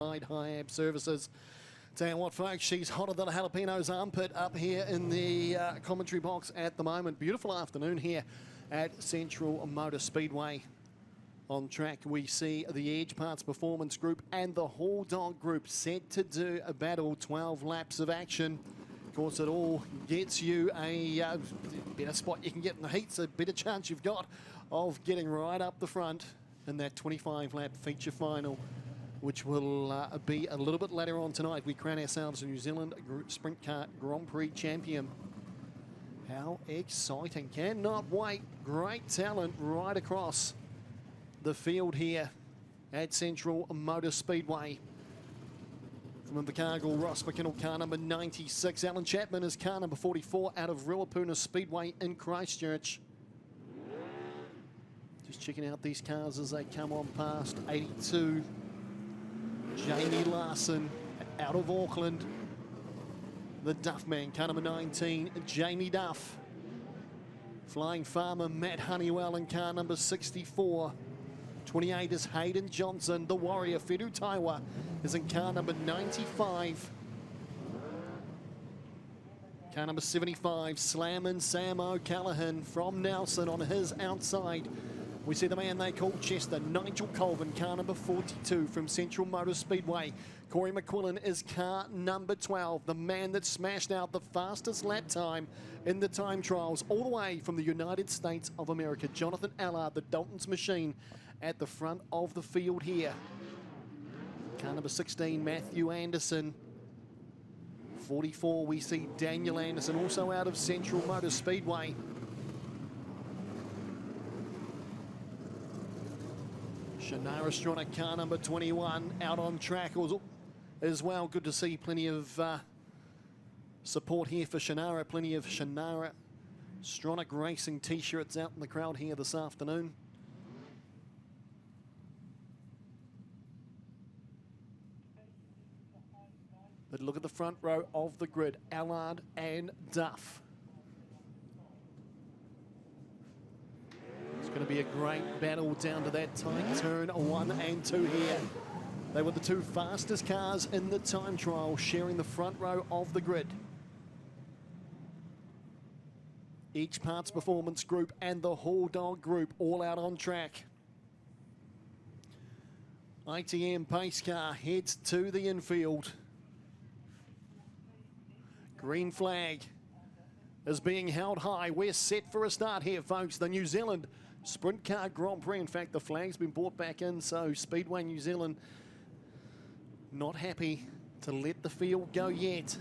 High ab services. Tell you what, folks, she's hotter than a jalapeno's armpit up here in the commentary box at the moment. Beautiful afternoon here at Central Motor Speedway. On track, we see the Edge Parts Performance Group and the Hall Dog Group set to do a battle. 12 laps of action. Of course, it all gets you a better spot you can get in the heats, a better chance you've got of getting right up the front in that 25-lap feature final, which will be a little bit later on tonight. We crown ourselves a New Zealand Sprint Car Grand Prix champion. How exciting. Cannot wait. Great talent right across the field here at Central Motor Speedway. From Invercargill, Ross McKinnell, car number 96. Alan Chapman is car number 44 out of Ruapuna Speedway in Christchurch. Just checking out these cars as they come on past. 82. Jamie Larson out of Auckland. The Duff man, car number 19, Jamie Duff. Flying Farmer, Matt Honeywell in car number 64. 28 is Hayden Johnson. The Warrior, Fedu Taiwa, is in car number 95. Car number 75, Slammin' Sam O'Callaghan from Nelson on his outside. We see the man they call Chester, Nigel Colvin, car number 42 from Central Motor Speedway. Corey McQuillan is car number 12, the man that smashed out the fastest lap time in the time trials, all the way from the United States of America. Jonathan Allard, the Dalton's machine, at the front of the field here. Car number 16, Matthew Anderson. 44, we see Daniel Anderson, also out of Central Motor Speedway. Shannara Stronach, car number 21, out on track as well. Good to see plenty of support here for Shannara. Plenty of Shannara Stronach Racing t-shirts out in the crowd here this afternoon. But look at the front row of the grid, Allard and Duff. It's going to be a great battle down to that tight turn 1 and 2 here. They were the two fastest cars in the time trial, sharing the front row of the grid. Each Parts Performance Group and the Hall Dog Group all out on track. ITM pace car heads to the infield. Green flag is being held high. We're set for a start here, folks. The New Zealand Sprint Car Grand Prix. In fact, the flag's been brought back in, so Speedway New Zealand not happy to let the field go yet.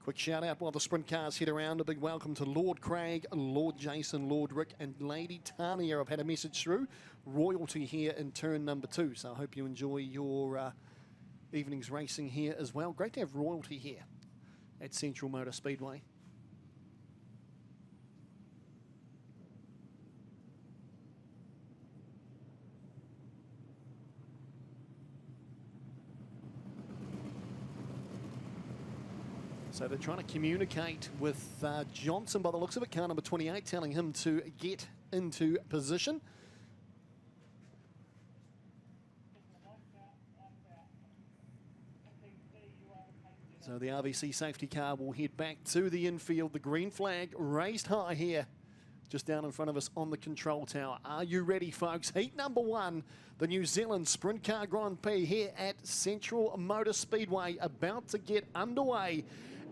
Quick shout out while the sprint cars head around. A big welcome to Lord Craig, Lord Jason, Lord Rick and Lady Tania. I've had a message through. Royalty here in turn number 2. So I hope you enjoy your evening's racing here as well. Great to have royalty here at Central Motor Speedway. So they're trying to communicate with Johnson by the looks of it, car number 28, telling him to get into position. So the RVC safety car will head back to the infield. The green flag raised high here, just down in front of us on the control tower. Are you ready, folks? Heat number 1, the New Zealand Sprint Car Grand Prix here at Central Motor Speedway, about to get underway.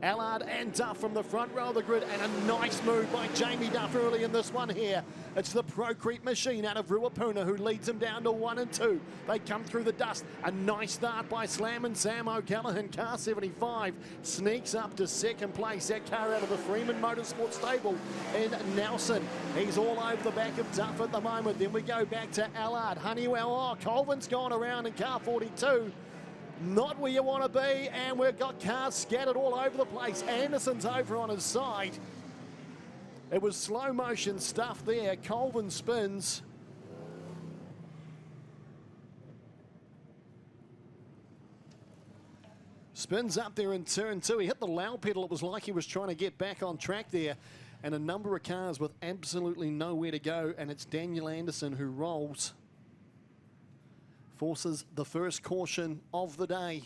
Allard and Duff from the front row of the grid, and a nice move by Jamie Duff early in this one here. It's the Procrete machine out of Ruapuna who leads him down to 1 and 2. They come through the dust. A nice start by Slammin' Sam O'Callaghan. Car 75 sneaks up to second place. That car out of the Freeman Motorsport stable in Nelson. He's all over the back of Duff at the moment. Then we go back to Allard. Honeywell, oh, Colvin's gone around in car 42. Not where you want to be, and we've got cars scattered all over the place. Anderson's over on his side. It was slow motion stuff there. Colvin spins. Spins up there in turn two. He hit the loud pedal. It was like he was trying to get back on track there. And a number of cars with absolutely nowhere to go. And it's Daniel Anderson who rolls. Forces the first caution of the day.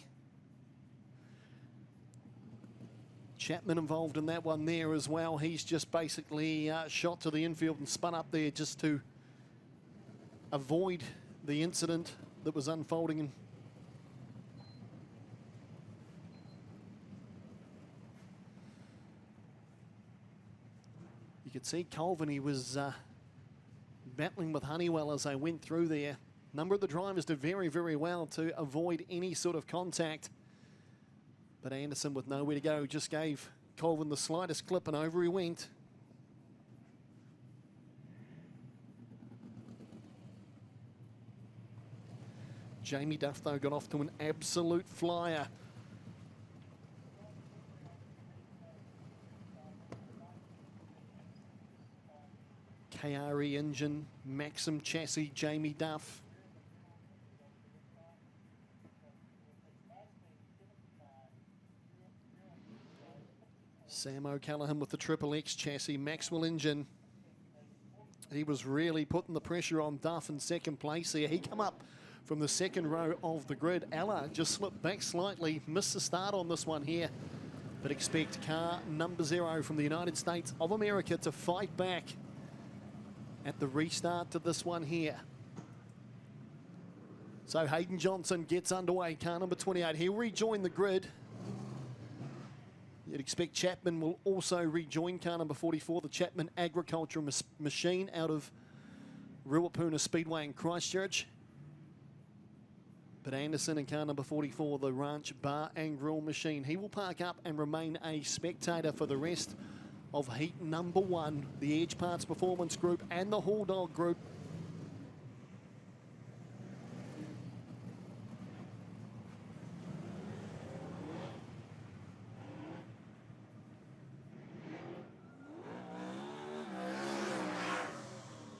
Chapman involved in that one there as well. He's just basically shot to the infield and spun up there just to avoid the incident that was unfolding. You could see Colvin, he was battling with Honeywell as they went through there. A number of the drivers did very, very well to avoid any sort of contact. But Anderson, with nowhere to go, just gave Colvin the slightest clip and over he went. Jamie Duff, though, got off to an absolute flyer. KRE engine, Maxim chassis, Jamie Duff. Sam O'Callaghan with the Triple X chassis, Maxwell engine. He was really putting the pressure on Duff in second place there. He come up from the second row of the grid. Allard just slipped back slightly, missed the start on this one here. But expect car number 0 from the United States of America to fight back at the restart to this one here. So Hayden Johnson gets underway, car number 28. He'll rejoin the grid. You'd expect Chapman will also rejoin car number 44, the Chapman Agriculture Machine out of Ruapuna Speedway in Christchurch. But Anderson in car number 44, the Ranch Bar and Grill Machine, he will park up and remain a spectator for the rest of heat number 1, the Edge Parts Performance Group and the Hall Dog Group.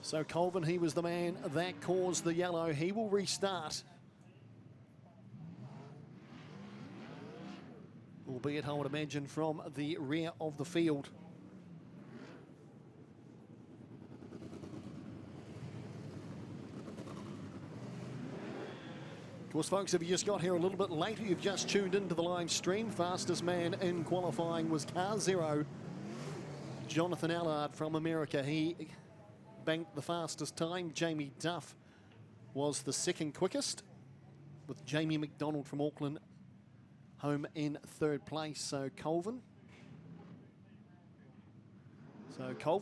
So Colvin, he was the man that caused the yellow. He will restart. Albeit, I would imagine, from the rear of the field. Of course, folks, if you just got here a little bit later, you've just tuned into the live stream. Fastest man in qualifying was car 0, Jonathan Allard from America. He banked the fastest time. Jamie Duff was the second quickest, with Jamie McDonald from Auckland home in third place. So Colvin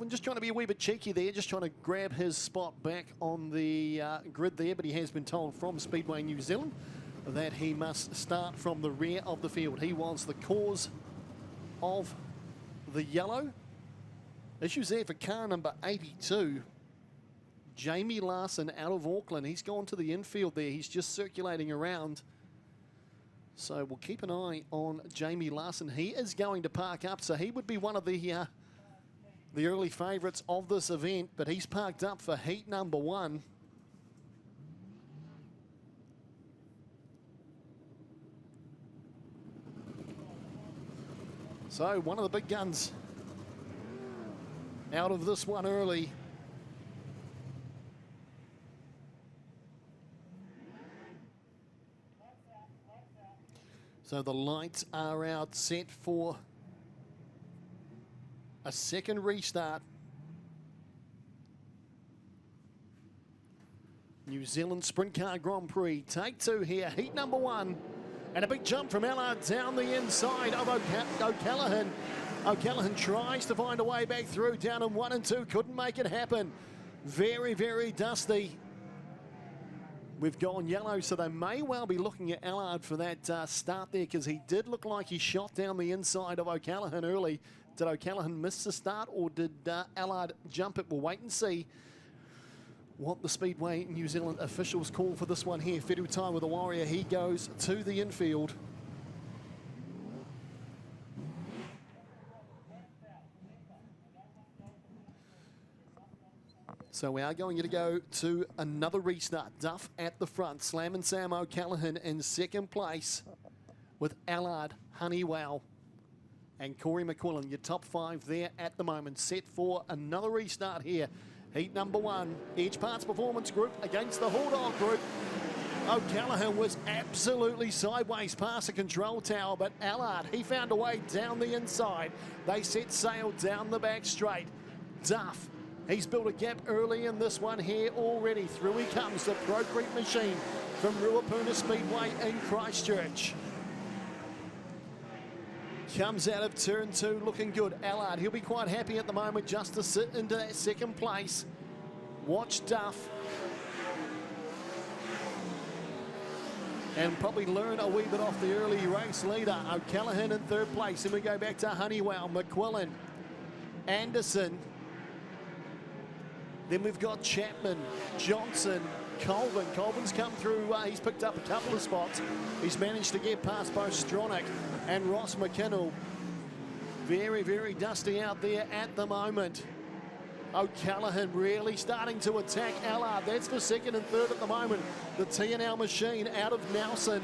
just trying to be a wee bit cheeky there, just trying to grab his spot back on the grid there, but he has been told from Speedway New Zealand that he must start from the rear of the field. He was the cause of the yellow. Issues there for car number 82. Jamie Larson out of Auckland. He's gone to the infield there. He's just circulating around. So we'll keep an eye on Jamie Larson. He is going to park up, so he would be one of the early favourites of this event, but he's parked up for heat number 1. So one of the big guns out of this one early. So the lights are out, set for a second restart. New Zealand Sprint Car Grand Prix, take 2 here, heat number 1. And a big jump from Allard down the inside of O'Callaghan. O'Callaghan tries to find a way back through, down in 1 and 2, couldn't make it happen. Very, very dusty. We've gone yellow, so they may well be looking at Allard for that start there, because he did look like he shot down the inside of O'Callaghan early. Did O'Callaghan miss the start, or did Allard jump it? We'll wait and see what the Speedway New Zealand officials call for this one here. Fidu Tai with the Warrior, he goes to the infield. So we are going to go to another restart. Duff at the front. Slam and Sam O'Callaghan in second place. with Allard, Honeywell, and Corey McQuillan. Your top 5 there at the moment. Set for another restart here. Heat number 1, Edge Parts Performance Group against the Hawdog Group. O'Callaghan was absolutely sideways past the control tower, but Allard, he found a way down the inside. They set sail down the back straight. Duff, he's built a gap early in this one here already. Through he comes, the Pro Creek machine from Ruapuna Speedway in Christchurch. Comes out of turn 2 looking good. Allard, he'll be quite happy at the moment just to sit into that second place. Watch Duff. And probably learn a wee bit off the early race leader. O'Callaghan in 3rd place. Then we go back to Honeywell, McQuillan, Anderson. Then we've got Chapman, Johnson, Colvin. Colvin's come through, he's picked up a couple of spots. He's managed to get past both Stronach and Ross McKinnell. Very, very dusty out there at the moment. O'Callaghan really starting to attack Allard. That's for 2nd and 3rd at the moment. The T&L machine out of Nelson,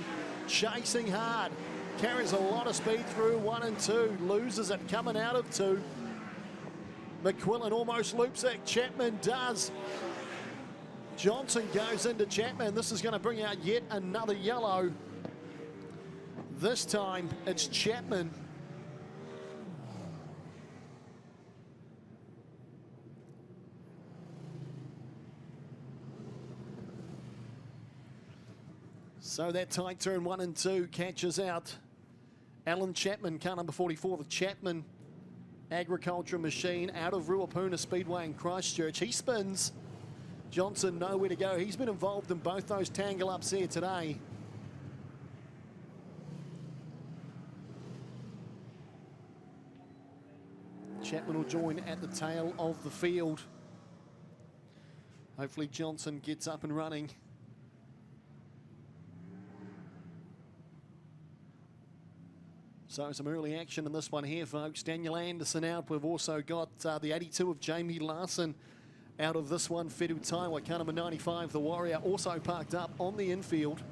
chasing hard. Carries a lot of speed through 1 and 2. Loses it coming out of 2. McQuillan almost loops it. Chapman does. Johnson goes into Chapman. This is going to bring out yet another yellow. This time it's Chapman. So that tight turn 1 and 2 catches out Alan Chapman, car number 44, the Chapman agriculture machine out of Ruapuna Speedway in Christchurch. He spins. Johnson nowhere to go. He's been involved in both those tangle-ups here today. Chapman will join at the tail of the field. Hopefully Johnson gets up and running. So some early action in this one here, folks. Daniel Anderson out. We've also got the 82 of Jamie Larson out of this one. Fedu Taiwa, car number 95, the Warrior, also parked up on the infield.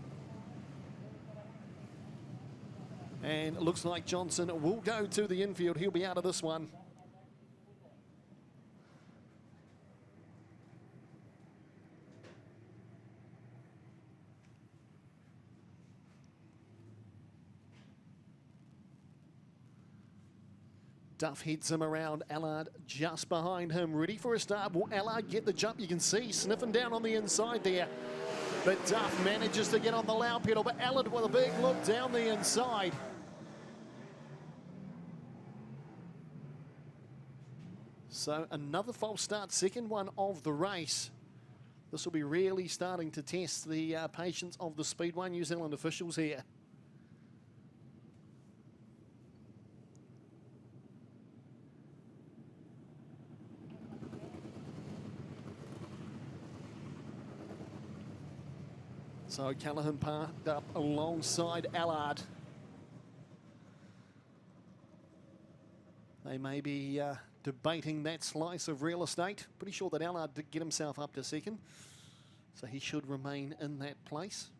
And it looks like Johnson will go to the infield. He'll be out of this one. Duff heads him around. Allard just behind him, ready for a start. Will Allard get the jump? You can see sniffing down on the inside there. But Duff manages to get on the loud pedal, but Allard with a big look down the inside. So another false start, 2nd one of the race. This will be really starting to test the patience of the Speedway New Zealand officials here. So Callaghan parked up alongside Allard. They may be debating that slice of real estate. Pretty sure that Allard did get himself up to 2nd, so he should remain in that place.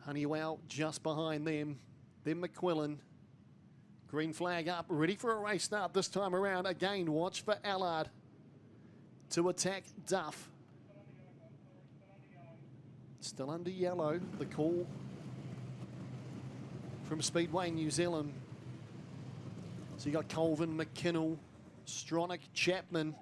Honeywell just behind them. Then McQuillan. Green flag up, ready for a race start this time around. Again, watch for Allard to attack Duff. Still under yellow, the call from Speedway New Zealand. So you got Colvin, McKinnell, Stronach, Chapman.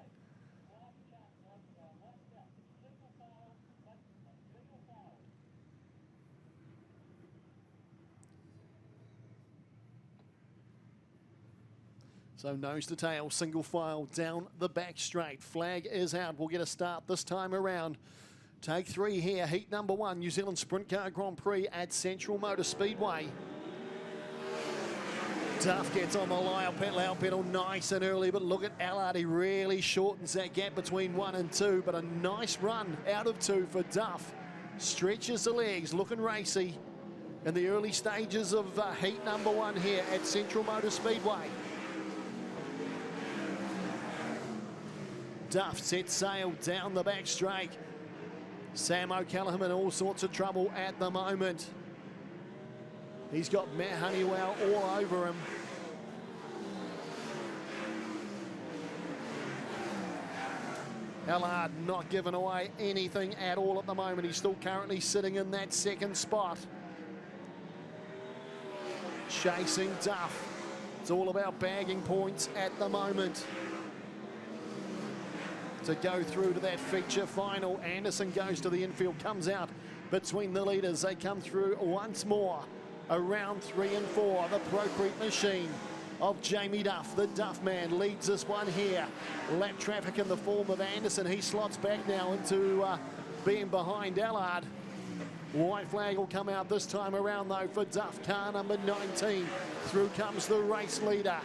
So nose to tail, single file down the back straight. Flag is out. We'll get a start this time around. Take 3 here, heat number 1, New Zealand Sprint Car Grand Prix at Central Motor Speedway. Duff gets on the loud pedal nice and early, but look at Allard, he really shortens that gap between 1 and 2, but a nice run out of 2 for Duff. Stretches the legs, looking racy in the early stages of heat number 1 here at Central Motor Speedway. Duff sets sail down the back straight. Sam O'Callaghan in all sorts of trouble at the moment. He's got Matt Honeywell all over him. Allard not giving away anything at all at the moment. He's still currently sitting in that second spot. Chasing Duff. It's all about bagging points at the moment. To go through to that feature final, Anderson goes to the infield, comes out between the leaders. They come through once more. Around 3 and 4, the Procrete machine of Jamie Duff. The Duff man leads this one here. Lap traffic in the form of Anderson. He slots back now into being behind Allard. White flag will come out this time around though for Duff. Car number 19. Through comes the race leader.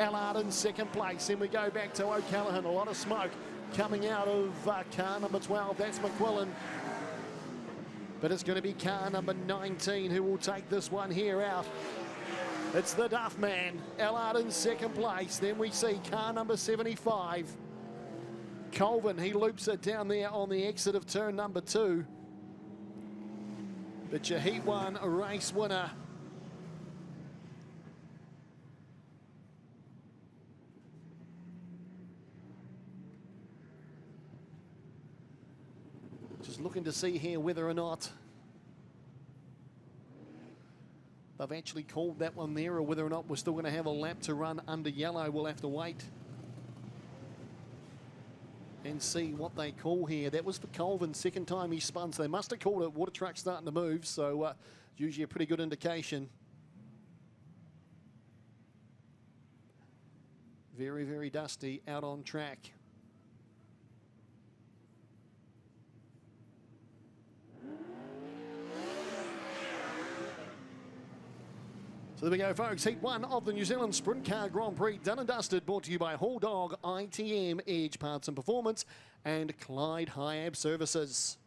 Allard in second place. Then we go back to O'Callaghan. A lot of smoke coming out of car number 12. That's McQuillan. But it's going to be car number 19 who will take this one here out. It's the Duff man, Allard in second place. Then we see car number 75. Colvin, he loops it down there on the exit of turn number 2. But your Heat 1 race winner. Just looking to see here whether or not they've actually called that one there, or whether or not we're still going to have a lap to run under yellow. We'll have to wait and see what they call here. That was for Colvin, second time he spun, so they must have called it. Water truck starting to move, so usually a pretty good indication. Very, very dusty out on track. So there we go, folks. Heat 1 of the New Zealand Sprint Car Grand Prix done and dusted. Brought to you by Hall Dog, ITM, Edge Parts and Performance, and Clyde Hiab Services.